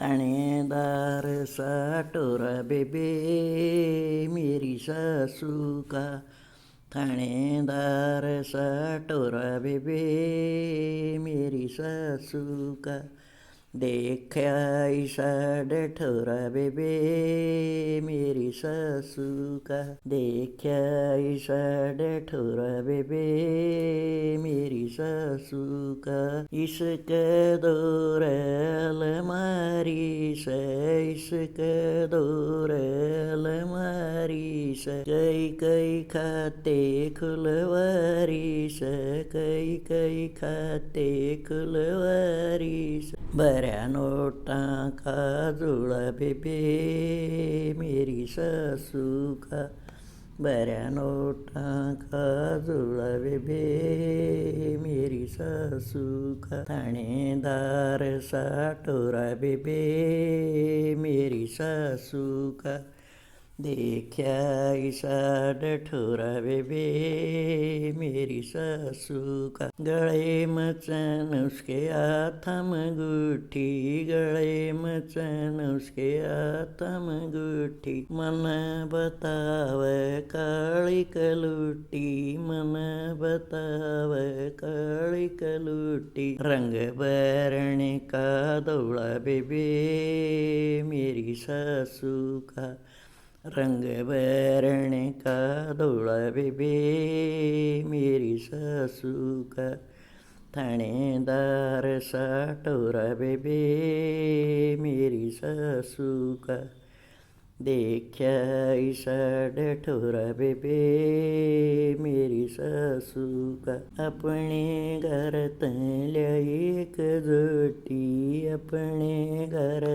थानेदार साटोरा बेबे मेरी सासू का, थानेदार साटोरा बेबे मेरी सासू का, देखा ऐसा डठोरा बेबे मेरी सासू का, देखा ऐसा डठोरा बेबे मेरी सासू का, इसका दौर अलमारी से, इसका दौर अलमारी से, कई कई खाते खुलवारी से, कई कई खाते खुलवारी से, बऱ्या नोटां का जुळा बेबे मेरी सासू का, बऱ्या नोटां का जुळा बेबे मेरी सासू का, थानेदार साटोरा बेबे मेरी सासू का, देखा ऐसा डठोरा बेबे मेरी सासू का, गले मचन उसके हाथम गुठी, गले मचन उसके हाथम गुठी, मन बताव काली कलुटी, मन बताव काली कलुटी, रंग बरने का दौड़ा बेबे मेरी सासू का, रंग बरने का दौड़ा बेबे मेरी सासू का, थानेदार साटोरा बेबे मेरी सासू का, देखा ऐसा डठोरा बेबे मेरी सासू का, अपने घर ल्याई एक जोटी, अपने घर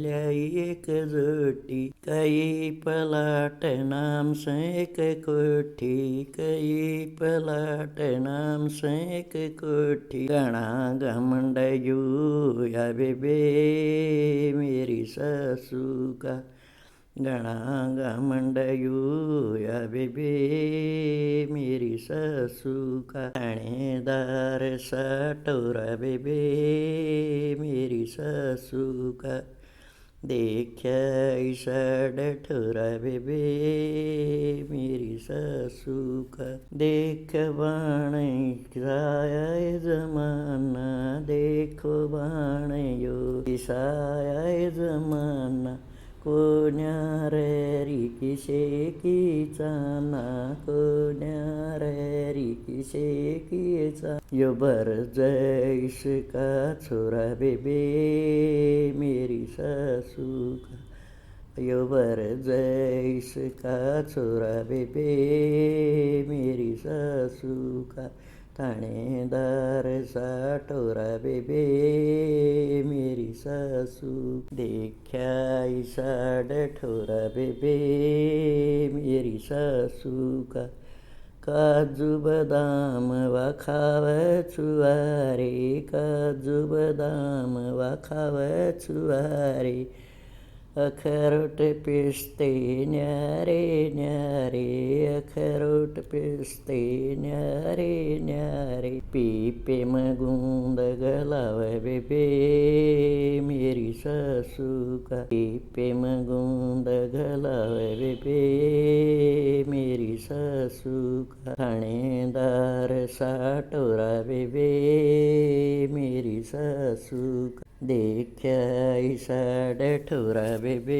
ल्याई एक जोटी, कई पलाट नाम से एक कोठी, कई पलाट नाम से एक कोठी, घना घमंड या बेबे मेरी सासू का, घना घमंड या बेबे मेरी सासू का, थानेदार साटोरा बेबे मेरी सासू का, देखा ऐसा डठोरा बेबे मेरी सासू का, देख बाण साया जमाना, देखो बाण यो साया जमाना, कोण्यार रिकिशे की चाना, कोण्यार रिकिशे की चा, यो बर जैश का छोरा बेबे मेरी सासू का, यो बर जैश का छोरा बेबे मेरी सासू का, थानेदार साटोरा बेबे मेरी सासू, देखा ऐसा डठोरा बेबे मेरी सासू का, काजू बदाम वाखाव छुआरे, काजू बदाम वाखाव छुआरे, अखरोट पिस्ते न्यारे न्यारे, अखरोट पिस्ते न्यारे न्यारे, पीपे मगुंद गलाव बेबे मेरी सासू का, पीपे मगुंद गलाव बेबे मेरी सासू का, थानेदार साटोरा बेबे मेरी सासू का, देखा ऐसा डठोरा बेबे